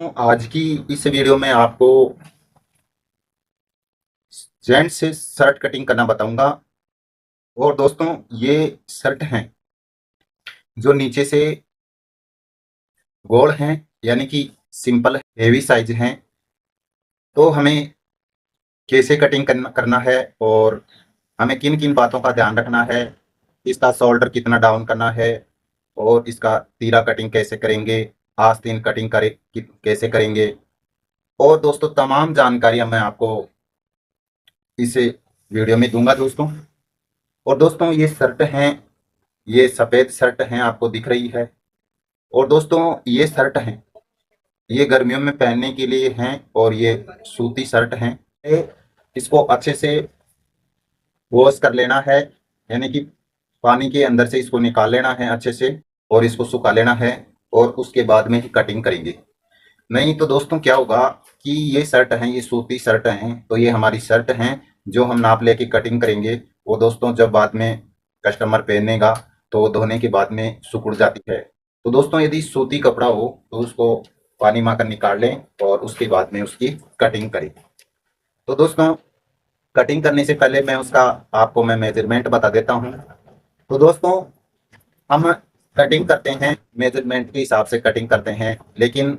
तो आज की इस वीडियो में आपको जेंट्स से शर्ट कटिंग करना बताऊंगा। और दोस्तों, ये शर्ट हैं जो नीचे से गोल हैं, यानी कि सिंपल हेवी साइज हैं। तो हमें कैसे कटिंग करना है और हमें किन किन बातों का ध्यान रखना है, इसका शोल्डर कितना डाउन करना है और इसका तीरा कटिंग कैसे करेंगे, आस्तीन कटिंग कैसे करेंगे, और दोस्तों तमाम जानकारियां मैं आपको इस वीडियो में दूंगा दोस्तों। और दोस्तों, ये शर्ट हैं, ये सफ़ेद शर्ट हैं, आपको दिख रही है। और दोस्तों, ये शर्ट हैं, ये गर्मियों में पहनने के लिए हैं और ये सूती शर्ट हैं। इसको अच्छे से वॉश कर लेना है, यानी कि पानी के अंदर से इसको निकाल लेना है अच्छे से और इसको सुखा लेना है और उसके बाद में ही कटिंग करेंगे। नहीं तो दोस्तों क्या होगा कि ये शर्ट हैं, ये सूती शर्ट हैं, तो ये हमारी शर्ट हैं जो हम नाप लेके कटिंग करेंगे। वो दोस्तों जब बाद में कस्टमर पहनेगा तो धोने के बाद में सिकुड़ जाती है। तो दोस्तों, यदि सूती कपड़ा हो तो उसको पानी में कर निकाल लें और उसके बाद में उसकी कटिंग करें। तो दोस्तों, कटिंग करने से पहले मैं उसका आपको मेजरमेंट बता देता हूँ। तो दोस्तों, हम कटिंग करते हैं मेजरमेंट के हिसाब से कटिंग करते हैं, लेकिन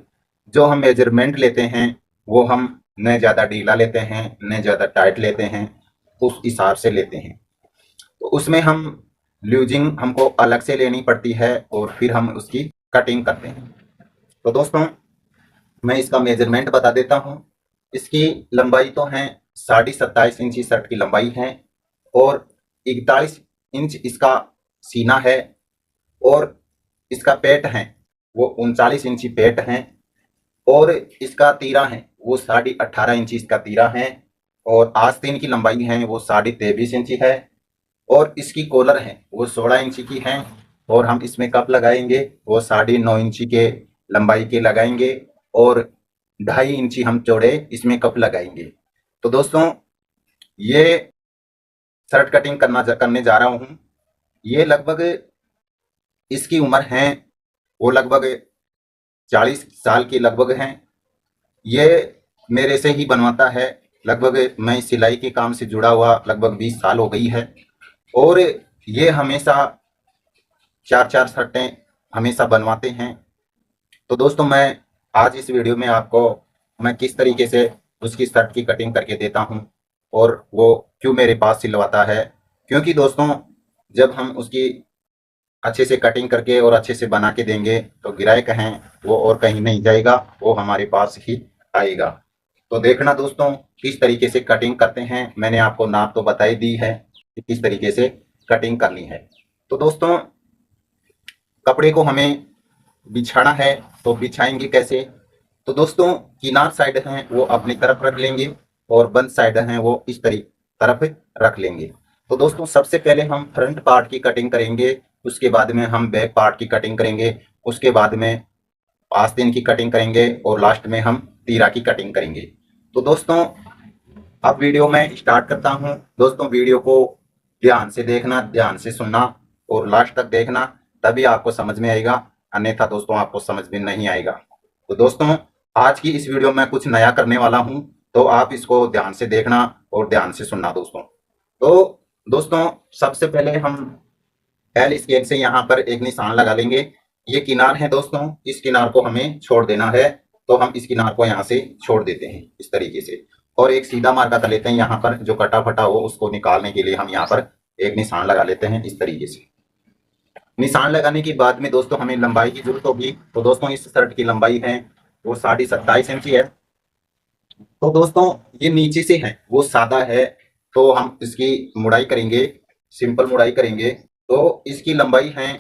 जो हम मेजरमेंट लेते हैं वो हम न ज़्यादा ढीला लेते हैं न ज़्यादा टाइट लेते हैं, उस हिसाब से लेते हैं। तो उसमें हम लूजिंग हमको अलग से लेनी पड़ती है और फिर हम उसकी कटिंग करते हैं। तो दोस्तों, मैं इसका मेजरमेंट बता देता हूँ। इसकी लंबाई तो है 27.5 इंच शर्ट की लंबाई है और 41 इंच इसका सीना है और इसका पेट है वो 39 इंची पेट है और इसका तीरा है वो 18.5 इंची इसका तीरा है और आस्तीन की लंबाई है वो 23.5 इंची है और इसकी कॉलर है वो 16 इंची की है और हम इसमें कप लगाएंगे वो 9.5 इंची के लंबाई के लगाएंगे और 2.5 इंची हम चौड़े इसमें कप लगाएंगे। तो दोस्तों, ये शर्ट कटिंग करने जा रहा हूँ। ये लगभग इसकी उम्र है वो लगभग 40 साल की लगभग हैं। ये मेरे से ही बनवाता है, लगभग मैं सिलाई के काम से जुड़ा हुआ लगभग 20 साल हो गई है और ये हमेशा 4-4 शर्टें हमेशा बनवाते हैं। तो दोस्तों, मैं आज इस वीडियो में आपको मैं किस तरीके से उसकी शर्ट की कटिंग करके देता हूं और वो क्यों मेरे पास सिलवाता है। क्योंकि दोस्तों, जब हम उसकी अच्छे से कटिंग करके और अच्छे से बना के देंगे तो ग्राहक हैं वो और कहीं नहीं जाएगा, वो हमारे पास ही आएगा। तो देखना दोस्तों किस तरीके से कटिंग करते हैं। मैंने आपको नाप तो बता ही दी है कि किस तरीके से कटिंग करनी है। तो दोस्तों, कपड़े को हमें बिछाना है तो बिछाएंगे कैसे। तो दोस्तों, किनार साइड हैं वो अपनी तरफ रख लेंगे और बंद साइड हैं वो इस तरफ रख लेंगे। तो दोस्तों, सबसे पहले हम फ्रंट पार्ट की कटिंग करेंगे, उसके बाद में हम बैक पार्ट की कटिंग करेंगे, उसके बाद में आस्तीन की कटिंग करेंगे और लास्ट में हम तीरा की कटिंग करेंगे। तो दोस्तों, अब वीडियो में स्टार्ट करता हूं। दोस्तों, वीडियो को ध्यान से देखना, ध्यान से सुनना और लास्ट तक देखना, तभी आपको समझ में आएगा, अन्यथा दोस्तों आपको समझ में नहीं आएगा। तो दोस्तों, आज की इस वीडियो में कुछ नया करने वाला हूं, तो आप इसको ध्यान से देखना और ध्यान से सुनना दोस्तों। तो दोस्तों, सबसे पहले हम एल स्केल से यहाँ पर एक निशान लगा लेंगे। ये किनार है दोस्तों, इस किनार को हमें छोड़ देना है, तो हम इस किनार को यहाँ से छोड़ देते हैं इस तरीके से और एक सीधा मार्का कर लेते हैं। यहाँ पर जो कटा फटा हो उसको निकालने के लिए हम यहाँ पर एक निशान लगा लेते हैं इस तरीके से। निशान लगाने के बाद में दोस्तों हमें लंबाई की जरूरत होगी। तो दोस्तों, इस शर्ट की लंबाई है वो 27.5 इंची है। तो दोस्तों, ये नीचे से है वो सादा है, तो हम इसकी मुड़ाई करेंगे, सिंपल मुड़ाई करेंगे। तो इसकी लंबाई है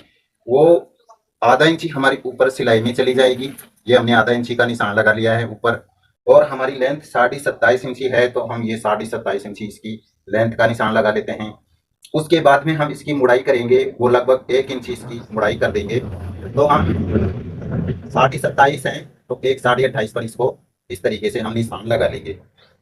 वो आधा इंची हमारी ऊपर सिलाई में चली जाएगी। ये हमने आधा इंची का निशान लगा लिया है ऊपर और हमारी लेंथ 27.5 इंची है, तो हम ये 27.5 इंची इसकी लेंथ का निशान लगा लेते हैं। उसके बाद में हम इसकी मुड़ाई करेंगे, वो लगभग 1 इंची इसकी मुड़ाई कर देंगे। तो हम 27.5 है तो एक 28.5 पर इसको इस तरीके से हम निशान लगा लेंगे।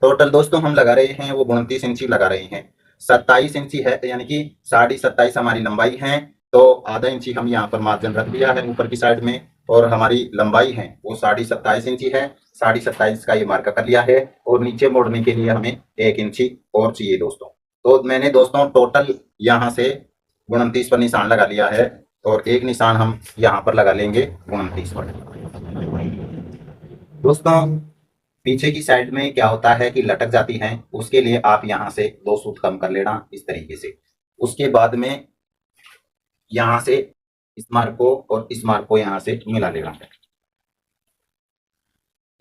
टोटल दोस्तों हम लगा रहे हैं वो 29 इंची लगा रहे हैं। 27 इंची है यानी कि 27.5 हमारी लंबाई है, तो आधा इंची हम यहाँ पर मार्जिन रख दिया है ऊपर की साइड में। और हमारी लंबाई है वो 27.5 इंची है। 27.5 का ये मार्क कर लिया है और नीचे मोड़ने के लिए हमें 1 इंची और चाहिए दोस्तों। तो मैंने दोस्तों टोटल यहाँ से 29 पर निशान लगा लिया है और एक निशान हम यहाँ पर लगा लेंगे 29 पर। दोस्तों पीछे की साइड में क्या होता है कि लटक जाती हैं, उसके लिए आप यहाँ से 2 सूत कम कर लेना इस तरीके से। उसके बाद में यहाँ से इस मार्क को और इस मार्क को यहाँ से मिला लेना है।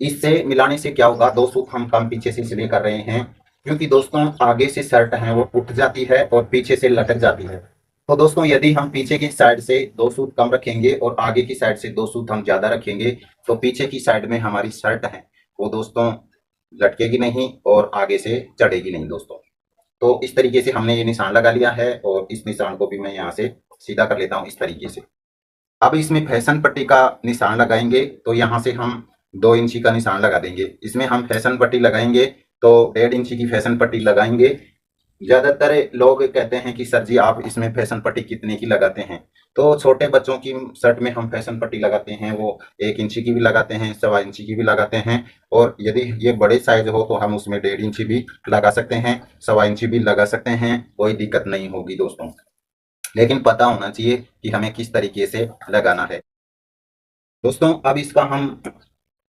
इससे मिलाने से क्या होगा, 2 सूत हम कम पीछे से इसलिए कर रहे हैं क्योंकि दोस्तों आगे से शर्ट है वो उठ जाती है और पीछे से लटक जाती है। तो दोस्तों यदि हम पीछे की साइड से 2 सूत कम रखेंगे और आगे की साइड से 2 सूत हम ज्यादा रखेंगे तो पीछे की साइड में हमारी शर्ट है वो दोस्तों लटकेगी नहीं और आगे से चढ़ेगी नहीं दोस्तों। तो इस तरीके से हमने ये निशान लगा लिया है और इस निशान को भी मैं यहाँ से सीधा कर लेता हूँ इस तरीके से। अब इसमें फैशन पट्टी का निशान लगाएंगे तो यहाँ से हम 2 इंची का निशान लगा देंगे। इसमें हम फैशन पट्टी लगाएंगे तो 1.5 इंची की फैशन पट्टी लगाएंगे। ज्यादातर लोग कहते हैं कि सर जी आप इसमें फैशन पट्टी कितने की लगाते हैं, तो छोटे बच्चों की शर्ट में हम फैशन पट्टी लगाते हैं वो 1 इंची की भी लगाते हैं, 1.25 इंची की भी लगाते हैं और यदि ये बड़े साइज हो तो हम उसमें 1.5 इंची भी लगा सकते हैं, 1.25 इंची भी लगा सकते हैं, कोई दिक्कत नहीं होगी दोस्तों। लेकिन पता होना चाहिए कि हमें किस तरीके से लगाना है दोस्तों। अब इसका हम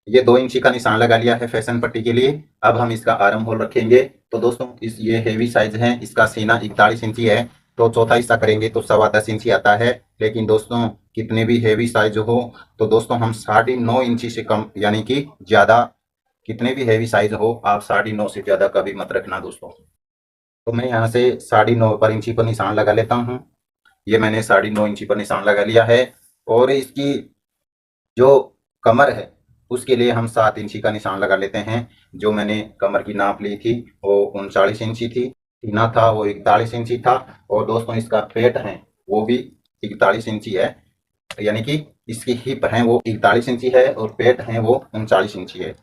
ये 2 इंची का निशान लगा लिया है फैशन पट्टी के लिए। अब हम इसका आर्म होल रखेंगे तो दोस्तों इस ये हेवी साइज है, इसका सीना 41 इंची है तो चौथा हिस्सा करेंगे तो 10.25 इंची आता है। लेकिन दोस्तों कितने भी हेवी साइज हो तो दोस्तों हम 9.5 इंची से कम यानी कि ज्यादा, कितने भी हेवी साइज हो आप 9.5 से ज्यादा कभी मत रखना दोस्तों। तो मैं यहाँ से 9.5 पर इंची पर निशान लगा लेता हूँ। ये मैंने 9.5 इंची पर निशान लगा लिया है और इसकी जो कमर है उसके लिए हम 7 इंची का निशान लगा लेते हैं। जो मैंने कमर की नाप ली थी वो 39 इंची थी, सीना था वो 41 इंची था और दोस्तों इसका पेट है वो भी 41 इंची है, यानी कि इसकी हिप है वो 41 इंची है और पेट है वो 39 इंची है।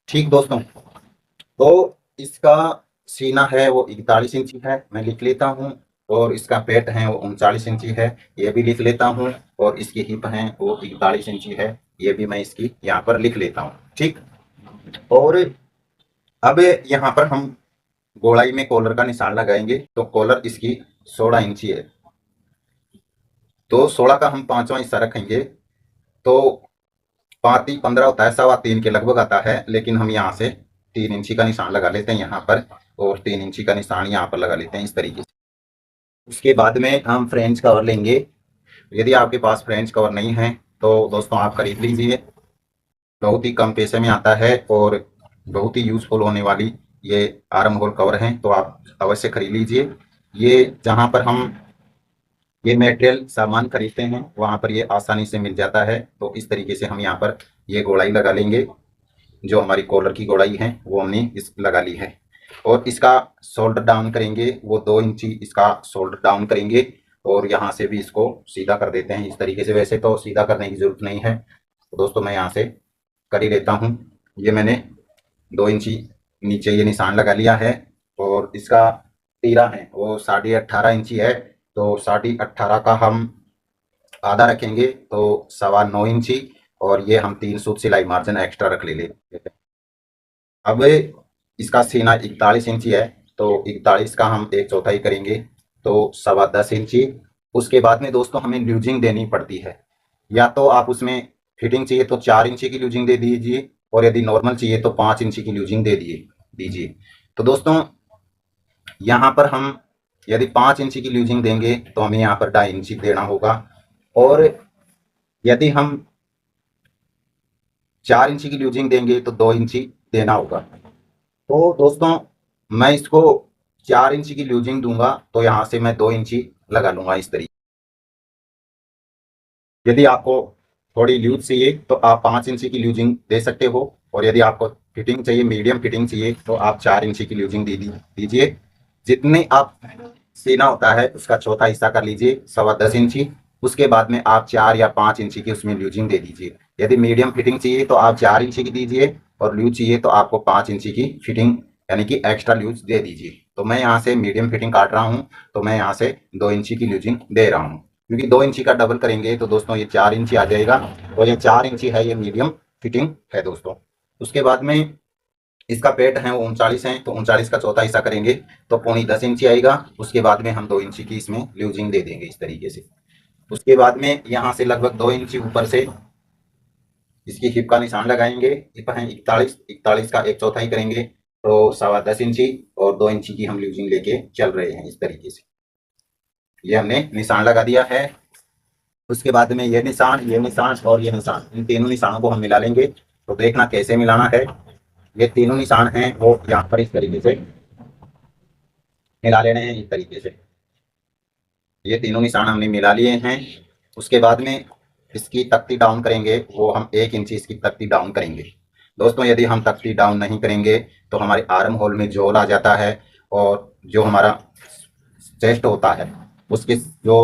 ठीक दोस्तों, तो इसका सीना है वो 41 इंची है, मैं लिख लेता हूँ, और इसका पेट है वो 39 इंची है, ये भी लिख लेता हूँ, और इसकी हिप है वो 41 इंची है, ये भी मैं इसकी यहाँ पर लिख लेता हूँ। ठीक, और अब यहाँ पर हम गोलाई में कॉलर का निशान लगाएंगे तो कॉलर इसकी 16 इंची है तो 16 का हम 5वां हिस्सा रखेंगे तो 5×3 = 15 होता है, 3.25 के लगभग आता है। लेकिन हम यहाँ से 3 इंची का निशान लगा लेते हैं यहाँ पर और 3 इंची का निशान यहाँ पर लगा लेते हैं इस तरीके से। उसके बाद में हम फ्रेंच कवर लेंगे। यदि आपके पास फ्रेंच कवर नहीं है तो दोस्तों आप खरीद लीजिए, बहुत ही कम पैसे में आता है और बहुत ही यूजफुल होने वाली ये आर्म होल कवर हैं, तो आप अवश्य खरीद लीजिए। ये जहाँ पर हम ये मटेरियल सामान खरीदते हैं वहाँ पर ये आसानी से मिल जाता है। तो इस तरीके से हम यहाँ पर ये गोलाई लगा लेंगे, जो हमारी कॉलर की गोलाई है वो हमने इस लगा ली है, और इसका शोल्डर डाउन करेंगे वो 2 इंची इसका शोल्डर डाउन करेंगे और यहाँ से भी इसको सीधा कर देते हैं इस तरीके से। वैसे तो सीधा करने की जरूरत नहीं है तो दोस्तों मैं यहाँ से कर ही लेता हूँ। ये मैंने 2 इंची नीचे ये निशान लगा लिया है और इसका तीरा है वो 18.5 इंची है, तो 18.5 का हम आधा रखेंगे तो 9.25 इंची, और ये हम 3 सूत सिलाई मार्जिन एक्स्ट्रा रख ले लेते हैं। अब इसका सीना 41 इंची है तो 41 का हम 1/4 करेंगे तो 10.25 इंची। उसके बाद में दोस्तों हमें ल्यूजिंग देनी पड़ती है, या तो आप उसमें फिटिंग चाहिए तो 4 इंची की ल्यूजिंग दे दीजिए और यदि नॉर्मल चाहिए तो 5 इंची की ल्यूजिंग दे दीजिए। तो दोस्तों यहाँ पर हम यदि 5 इंची की ल्यूजिंग देंगे तो हमें यहाँ पर 2.5 इंची देना होगा, और यदि हम 4 इंची की ल्यूजिंग देंगे तो 2 इंची देना होगा। तो दोस्तों मैं इसको 4 इंची की ल्यूजिंग दूंगा तो यहाँ से मैं 2 इंची लगा लूंगा इस तरीके। यदि आपको थोड़ी ल्यूज चाहिए तो आप 5 इंची की ल्यूजिंग दे सकते हो, और यदि आपको फिटिंग चाहिए, मीडियम फिटिंग चाहिए तो आप 4 इंची की ल्यूजिंग दीजिए। जितने आप सीना होता है उसका चौथा हिस्सा कर लीजिए 10.25 इंची। उसके बाद में आप 4 या 5 इंची की उसमें ल्यूजिंग दे दीजिए। यदि मीडियम फिटिंग चाहिए तो आप 4 इंची की दीजिए, और ल्यूज चाहिए तो आपको 5 इंची की फिटिंग यानी कि एक्स्ट्रा ल्यूज दे दीजिए। तो मैं यहाँ से मीडियम फिटिंग काट रहा हूँ तो मैं यहाँ से 2 इंची की ल्यूजिंग दे रहा हूँ। क्योंकि 2 इंची का डबल करेंगे तो दोस्तों ये 4 इंची आ जाएगा, और ये 4 इंची है, ये मीडियम फिटिंग है दोस्तों। उसके बाद में इसका पेट है वो 39 है, तो 39 का चौथा हिस्सा करेंगे तो पौनी 10 इंची आएगा। उसके बाद में हम 2 इंची की इसमें ल्यूजिंग दे देंगे इस तरीके से। उसके बाद में यहाँ से लगभग 2 इंची ऊपर से इसकी हिप का निशान लगाएंगे। हिप है 41, 41 का एक चौथाई करेंगे तो 10.25 इंची, और 2 इंची की हम ल्यूजिंग लेके चल रहे हैं इस तरीके से। ये हमने निशान लगा दिया है। उसके बाद में ये निशान और ये निशान, इन तीनों निशानों को हम मिला लेंगे। तो देखना कैसे मिलाना है। ये तीनों निशान हैं वो यहाँ पर इस तरीके से मिला लेने हैं, इस तरीके से। ये तीनों निशान हमने मिला लिए हैं। उसके बाद में इसकी तख्ती डाउन करेंगे, वो हम 1 इंची इसकी तख्ती डाउन करेंगे। दोस्तों यदि हम तख्ती डाउन नहीं करेंगे तो हमारे आर्म होल में झोल आ जाता है, और जो हमारा चेस्ट होता है उसके जो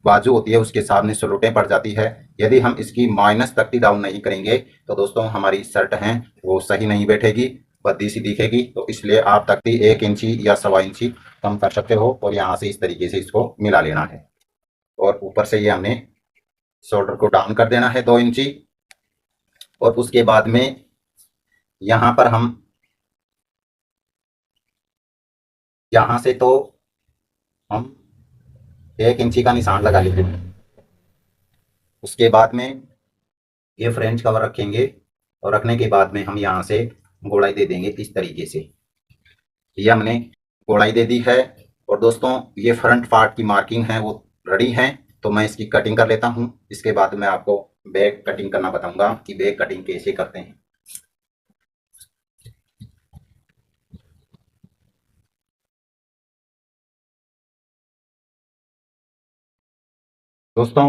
बाजू होती है उसके सामने स्लोटें पड़ जाती है। यदि हम इसकी माइनस तख्ती डाउन नहीं करेंगे तो दोस्तों हमारी शर्ट है वो सही नहीं बैठेगी, भद्दी सी दिखेगी। तो इसलिए आप तख्ती 1 इंची या 1.25 इंची कम कर सकते हो, और यहाँ से इस तरीके से इसको मिला लेना है। और ऊपर से ये हमने शोल्डर को डाउन कर देना है 2 इंची। और उसके बाद में यहाँ पर हम यहाँ से तो हम 1 इंची का निशान लगा लेंगे। उसके बाद में ये फ्रेंच कवर रखेंगे, और रखने के बाद में हम यहाँ से गोलाई दे देंगे इस तरीके से। ये हमने गोलाई दे दी है। और दोस्तों ये फ्रंट पार्ट की मार्किंग है वो रेडी है, तो मैं इसकी कटिंग कर लेता हूँ। इसके बाद मैं आपको बैक कटिंग करना बताऊंगा कि बैक कटिंग कैसे करते हैं। दोस्तों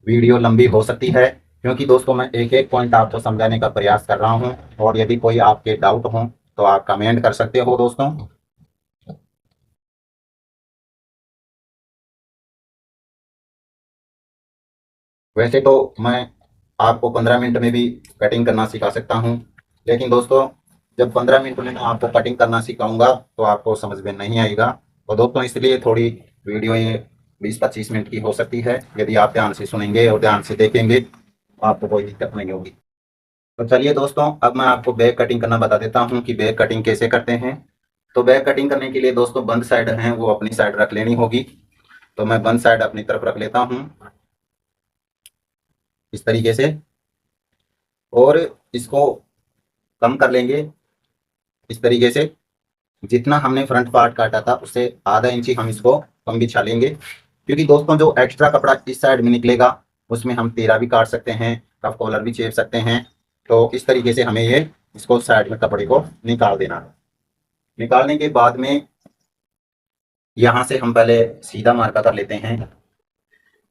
वीडियो लंबी हो सकती है, क्योंकि दोस्तों मैं एक एक पॉइंट आपको समझाने का प्रयास कर रहा हूं, और यदि कोई आपके डाउट हो तो आप कमेंट कर सकते हो दोस्तों। वैसे तो मैं आपको 15 मिनट में भी कटिंग करना सिखा सकता हूं, लेकिन दोस्तों जब 15 मिनट में मैं आपको कटिंग करना सिखाऊंगा तो आपको समझ में नहीं आएगा। और दोस्तों इसलिए थोड़ी वीडियो ये 20-25 मिनट की हो सकती है। यदि आप ध्यान से सुनेंगे और ध्यान से देखेंगे तो आपको कोई दिक्कत नहीं होगी। तो चलिए दोस्तों अब मैं आपको बैक कटिंग करना बता देता हूँ कि बैक कटिंग कैसे करते हैं। तो बैक कटिंग करने के लिए दोस्तों बंद साइड है वो अपनी साइड रख लेनी होगी। तो मैं बंद साइड अपनी तरफ रख लेता हूँ इस तरीके से, और इसको कम कर लेंगे इस तरीके से। जितना हमने फ्रंट पार्ट काटा था उससे आधा इंची हम इसको कम बिछा लेंगे, क्योंकि दोस्तों जो एक्स्ट्रा कपड़ा इस साइड में निकलेगा उसमें हम तेरा भी काट सकते हैं, कफ कॉलर भी चेप सकते हैं। तो इस तरीके से हमें ये इसको साइड में कपड़े को निकाल देना है। निकालने के बाद में यहाँ से हम पहले सीधा मार्का कर लेते हैं।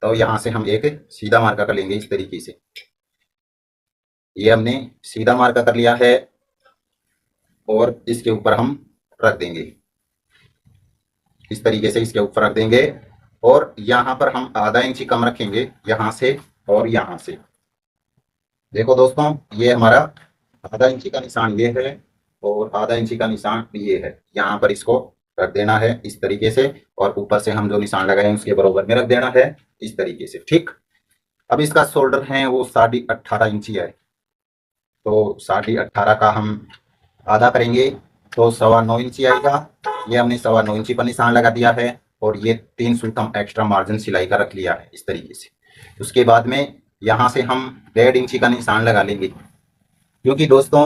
तो यहाँ से हम एक सीधा मार्का कर लेंगे इस तरीके से। ये हमने सीधा मार्का कर लिया है, और इसके ऊपर हम रख देंगे इस तरीके से, इसके ऊपर रख देंगे। और यहाँ पर हम आधा इंची कम रखेंगे यहाँ से और यहाँ से। देखो दोस्तों ये हमारा आधा इंची का निशान ये है, और आधा इंची का निशान ये है। यहाँ पर इसको रख देना है इस तरीके से, और ऊपर से हम जो निशान लगाए हैं उसके बराबर में रख देना है इस तरीके से। ठीक, अब इसका शोल्डर है वो 18.5 इंची है, तो 18.5 का हम आधा करेंगे तो 9.25 इंची आएगा। ये हमने 9.25 इंची पर निशान लगा दिया है, और ये 3 सूट हम एक्स्ट्रा मार्जिन सिलाई का रख लिया है इस तरीके से। उसके बाद में यहाँ से हम 1.5 इंची का निशान लगा लेंगे, क्योंकि दोस्तों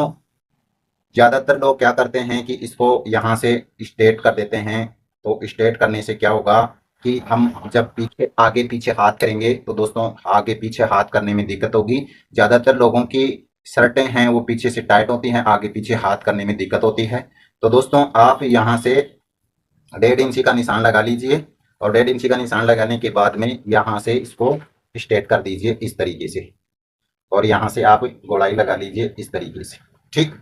ज़्यादातर लोग क्या करते हैं कि इसको यहाँ से स्ट्रेट कर देते हैं। तो स्ट्रेट करने से क्या होगा कि हम जब पीछे आगे पीछे हाथ करेंगे तो दोस्तों आगे पीछे हाथ करने में दिक्कत होगी। ज़्यादातर लोगों की शर्टें हैं वो पीछे से टाइट होती हैं, आगे पीछे हाथ करने में दिक्कत होती है। तो दोस्तों आप यहाँ से 1.5 इंची का निशान लगा लीजिए, और 1.5 इंची का निशान लगाने के बाद में यहाँ से इसको स्ट्रेट कर दीजिए इस तरीके से, और यहाँ से आप गोलाई लगा लीजिए इस तरीके से। ठीक,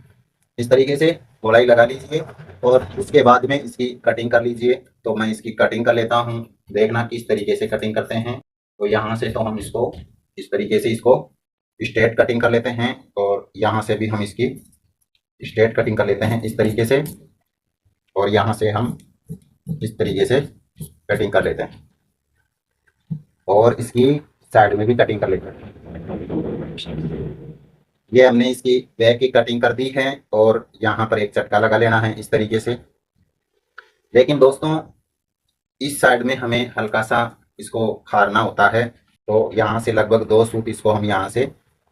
इस तरीके से गोलाई लगा लीजिए, और उसके बाद में इसकी कटिंग कर लीजिए। तो मैं इसकी कटिंग कर लेता हूँ, देखना किस तरीके से कटिंग करते हैं। तो यहाँ से तो हम इसको इस तरीके से इसको स्ट्रेट कटिंग कर लेते हैं, और यहाँ से भी हम इसकी स्ट्रेट कटिंग कर लेते हैं इस तरीके से, और यहाँ से हम इस तरीके से कटिंग कर लेते हैं। और इसकी साइड में भी कटिंग कर लेंगे। ये हमने इसकी बैक की कटिंग कर दी है और यहाँ पर एक चटका लगा लेना है इस तरीके से। लेकिन दोस्तों इस साइड में हमें हल्का सा इसको खारना होता है, तो यहाँ से लगभग 2 सूत इसको हम यहाँ से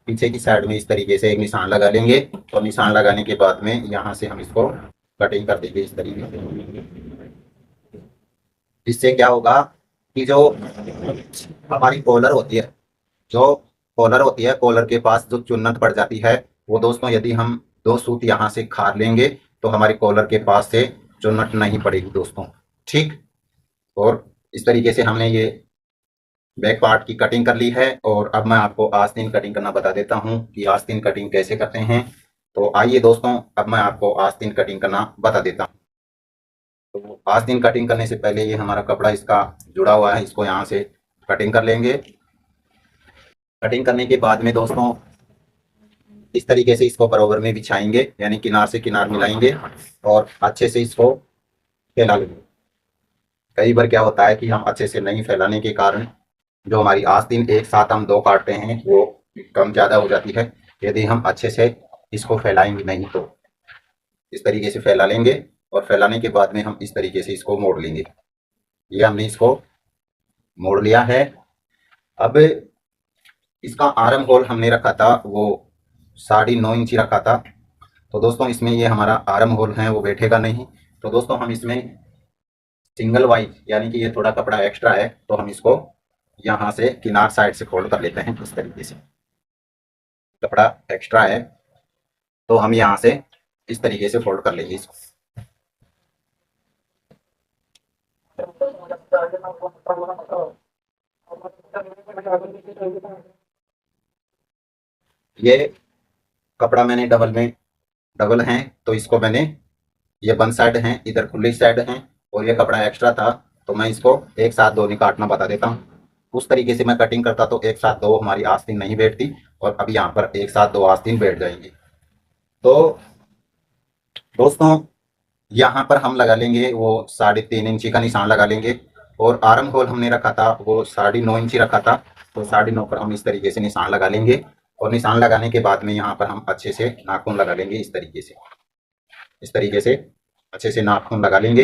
पीछे की साइड में इस तरीके से एक निशान लगा लेंगे और निशान लगाने के बाद में यहाँ से हम इसको कटिंग कर देंगे इस तरीके से। इससे क्या होगा कि जो हमारी कॉलर होती है, जो कॉलर होती है, कॉलर के पास जो चुन्नट पड़ जाती है, वो दोस्तों यदि हम 2 सूत यहाँ से खार लेंगे तो हमारी कॉलर के पास से चुन्नट नहीं पड़ेगी दोस्तों। ठीक, और इस तरीके से हमने ये बैक पार्ट की कटिंग कर ली है। और अब मैं आपको आस्तीन कटिंग करना बता देता हूँ कि आस्तीन कटिंग कैसे करते हैं। तो आइए दोस्तों, अब मैं आपको आस्तीन कटिंग करना बता देता हूँ। तो आस्तीन कटिंग करने से पहले ये हमारा कपड़ा इसका जुड़ा हुआ है, इसको यहाँ से कटिंग कर लेंगे। कटिंग करने के बाद में दोस्तों इस तरीके से इसको बराबर में बिछाएंगे, यानी किनार से किनार मिलाएंगे और अच्छे से इसको फैला लेंगे। कई बार क्या होता है कि हम अच्छे से नहीं फैलाने के कारण जो हमारी आस्तीन एक साथ हम 2 काटते हैं वो कम ज़्यादा हो जाती है। यदि हम अच्छे से इसको फैलाएंगे नहीं तो इस तरीके से फैला लेंगे और फैलाने के बाद में हम इस तरीके से इसको मोड़ लेंगे। ये हमने इसको मोड़ लिया है। अब इसका आर्म होल हमने रखा था वो 9.5 इंची रखा था, तो दोस्तों इसमें ये हमारा आर्म होल है वो बैठेगा नहीं। तो दोस्तों हम इसमें सिंगल वाइज, यानी कि ये थोड़ा कपड़ा एक्स्ट्रा है, तो हम इसको यहाँ से किनार साइड से फोल्ड कर लेते हैं इस तरीके से। कपड़ा एक्स्ट्रा है तो हम यहाँ से इस तरीके से फोल्ड कर लेंगे इसको। ये कपड़ा मैंने डबल है, तो इसको मैंने, ये बंद साइड है, इधर खुली साइड है और ये कपड़ा एक्स्ट्रा था, तो मैं इसको एक साथ 2 नहीं काटना बता देता हूँ। उस तरीके से मैं कटिंग करता तो एक साथ 2 हमारी आस्तीन नहीं बैठती, और अब यहाँ पर एक साथ 2 आस्तीन बैठ जाएंगी। तो दोस्तों यहाँ पर हम लगा लेंगे वो 3.5 इंची का निशान लगा लेंगे, और आर्म होल हमने रखा था वो 9.5 इंची रखा था, तो 9.5 पर हम इस तरीके से निशान लगा लेंगे। और निशान लगाने के बाद में यहाँ पर हम अच्छे से नाखून लगा लेंगे इस तरीके से। इस तरीके से अच्छे से नाखून लगा लेंगे।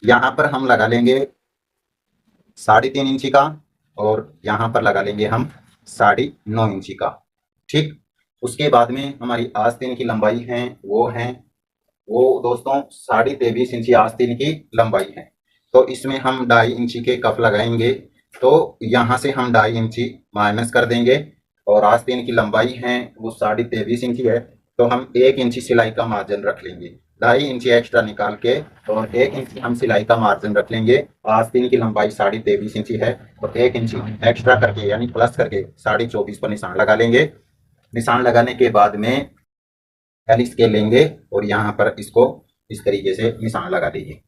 यहाँ पर हम लगा लेंगे 3.5 इंची का, और यहाँ पर लगा लेंगे हम 9.5 इंची का। ठीक, उसके बाद में हमारी आस्तीन की लंबाई है वो दोस्तों 23.5 इंची आस्तीन की लंबाई है। तो इसमें हम 2.5 इंची के कफ लगाएंगे, तो यहाँ से हम 2.5 इंची माइनस कर देंगे, और आस्तीन की लंबाई है वो 23.5 इंची है, तो हम 1 इंची सिलाई का मार्जिन रख लेंगे। 2.5 इंची एक्स्ट्रा निकाल के और 1 इंची हम सिलाई का मार्जिन रख लेंगे। आस्तीन की लंबाई 23.5 इंची है, तो 1 इंची एक्स्ट्रा करके यानी प्लस करके 24.5 पर निशान लगा लेंगे। निशान लगाने के बाद में एल स्केल लेंगे और यहाँ पर इसको इस तरीके से निशान लगा दीजिए।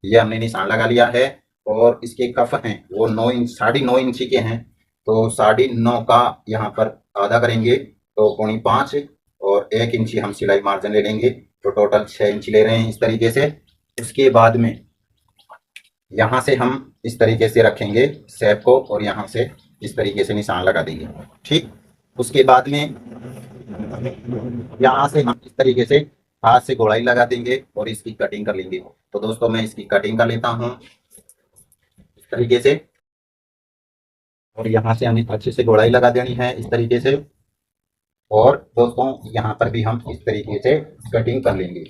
ये हमने निशान लगा लिया है, और इसके कफ हैं वो 9.5 इंची के हैं, तो 9.5 का यहाँ पर आधा करेंगे तो 5.5, और 1 इंची हम सिलाई मार्जिन ले लेंगे, तो टोटल 6 इंची ले रहे हैं इस तरीके से। उसके बाद में यहाँ से हम इस तरीके से रखेंगे शेप को, और यहाँ से इस तरीके से निशान लगा देंगे। ठीक, उसके बाद में यहाँ से हम इस तरीके से हाथ से गोलाई लगा देंगे और इसकी कटिंग कर लेंगे। तो दोस्तों मैं इसकी कटिंग कर लेता हूँ इस तरीके से, और यहाँ से हमें अच्छे से गोलाई लगा देनी है इस तरीके से, और दोस्तों यहाँ पर भी हम इस तरीके से कटिंग कर लेंगे।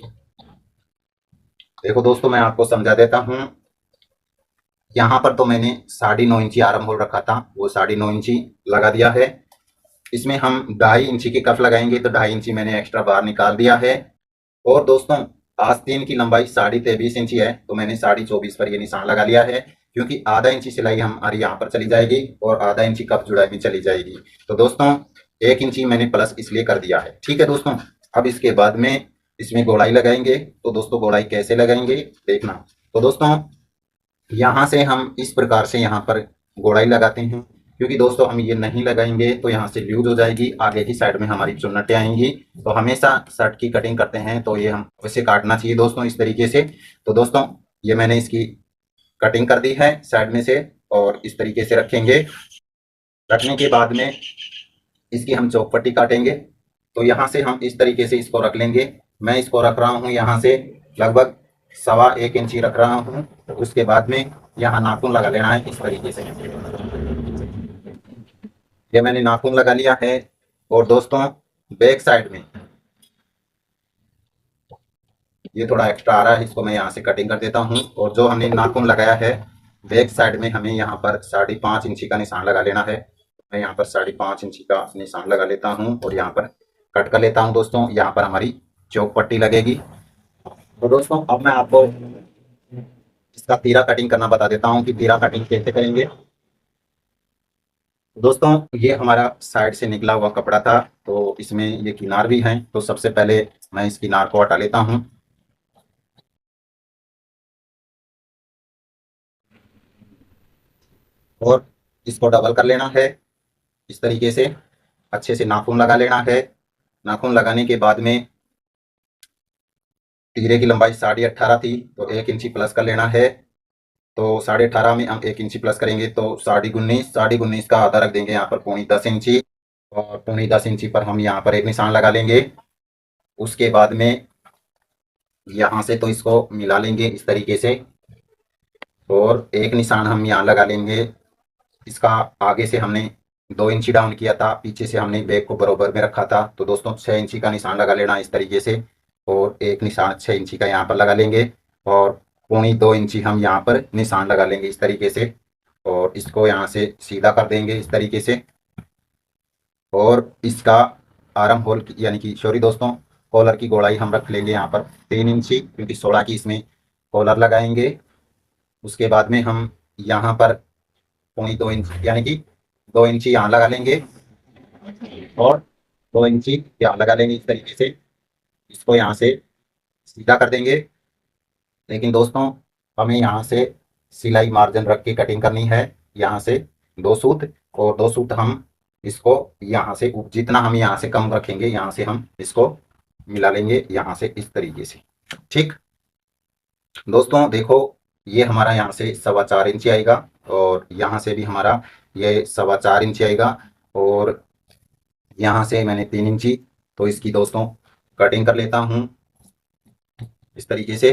देखो दोस्तों मैं आपको समझा देता हूँ। यहाँ पर तो मैंने 9.5 इंची आर्म होल रखा था, वो 9.5 इंची लगा दिया है। इसमें हम 2.5 इंची के कफ लगाएंगे, तो 2.5 इंची मैंने एक्स्ट्रा बाहर निकाल दिया है। और दोस्तों आस्तीन की लंबाई 23.5 इंची है, तो मैंने 24.5 पर ये निशान लगा लिया है, क्योंकि आधा इंची सिलाई हमारी यहाँ पर चली जाएगी और आधा इंची कफ जुड़ाई भी चली जाएगी। तो दोस्तों 1 इंची मैंने प्लस इसलिए कर दिया है। ठीक है दोस्तों, अब इसके बाद में इसमें गोलाई लगाएंगे। तो दोस्तों गोलाई कैसे लगाएंगे देखना। तो दोस्तों यहाँ से हम इस प्रकार से यहाँ पर गोलाई लगाते हैं, क्योंकि दोस्तों हम ये नहीं लगाएंगे तो यहाँ से लूज हो जाएगी, आगे की साइड में हमारी चुन्नटें आएंगी। तो हमेशा शर्ट की कटिंग करते हैं तो ये हम वैसे काटना चाहिए दोस्तों इस तरीके से। तो दोस्तों ये मैंने इसकी कटिंग कर दी है साइड में से, और इस तरीके से रखेंगे। रखने के बाद में इसकी हम चौपट्टी काटेंगे। तो यहाँ से हम इस तरीके से इसको रख लेंगे। मैं इसको रख रहा हूँ यहाँ से लगभग 1.25 इंची रख रहा हूँ। उसके बाद में यहाँ नाखून लगा लेना है इस तरीके से। ये मैंने नाखून लगा लिया है। और दोस्तों बैक साइड में ये थोड़ा एक्स्ट्रा आ रहा है, इसको मैं यहाँ से कटिंग कर देता हूँ। और जो हमने नाखून लगाया है बैक साइड में हमें यहाँ पर 5.5 इंची का निशान लगा लेना है। मैं यहाँ पर 5.5 इंची का निशान लगा लेता हूँ और यहाँ पर कट कर लेता हूँ। दोस्तों यहाँ पर हमारी चौक पट्टी लगेगी। तो दोस्तों अब मैं आपको इसका तीरा कटिंग करना बता देता हूँ कि तीरा कटिंग कैसे करेंगे। दोस्तों ये हमारा साइड से निकला हुआ कपड़ा था, तो इसमें ये किनार भी हैं। तो सबसे पहले मैं इस किनार को हटा लेता हूँ। और इसको डबल कर लेना है इस तरीके से। अच्छे से नाखून लगा लेना है। नाखून लगाने के बाद में तीरे की लंबाई 18.5 थी, तो 1 इंची प्लस कर लेना है। तो 18.5 में हम 1 इंची प्लस करेंगे तो 19.5, 19.5 का आधा रख देंगे यहाँ पर 9.5 इंची। और 9.5 इंची पर हम यहाँ पर एक निशान लगा लेंगे। उसके बाद में यहाँ से तो इसको मिला लेंगे इस तरीके से। और एक निशान हम यहाँ लगा लेंगे। इसका आगे से हमने 2 इंची डाउन किया था, पीछे से हमने बैक को बराबर में रखा था। तो दोस्तों 6 इंची का निशान लगा लेना इस तरीके से। और एक निशान 6 इंची का यहाँ पर लगा लेंगे। और 2.25 इंची हम यहाँ पर निशान लगा लेंगे इस तरीके से। और इसको यहाँ से सीधा कर देंगे इस तरीके से। और इसका आर्म होल यानी कि सॉरी दोस्तों, कॉलर की गोलाई हम रख लेंगे यहाँ पर 3 इंची, क्योंकि 16 की इसमें कॉलर लगाएंगे। उसके बाद में हम यहाँ पर 2.25 इंच यानी कि 2 इंची यहाँ लगा लेंगे और 2 इंची यहाँ लगा लेंगे इस तरीके से। इसको यहाँ से सीधा कर देंगे। लेकिन दोस्तों हमें यहाँ से सिलाई मार्जिन रख के कटिंग करनी है। यहाँ से 2 सूत और 2 सूत हम इसको यहाँ से जितना हम यहाँ से कम रखेंगे यहाँ से हम इसको मिला लेंगे यहाँ से इस तरीके से। ठीक दोस्तों देखो, ये हमारा यहाँ से 4.25 इंची आएगा और यहाँ से भी हमारा ये 4.25 इंची आएगा। और यहाँ से मैंने 3 इंची, तो इसकी दोस्तों कटिंग कर लेता हूँ इस तरीके से।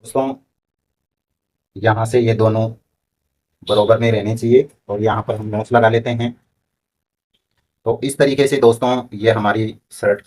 दोस्तों यहाँ से ये दोनों बराबर में रहने चाहिए और यहाँ पर हम नोच लगा लेते हैं। तो इस तरीके से दोस्तों ये हमारी शर्ट की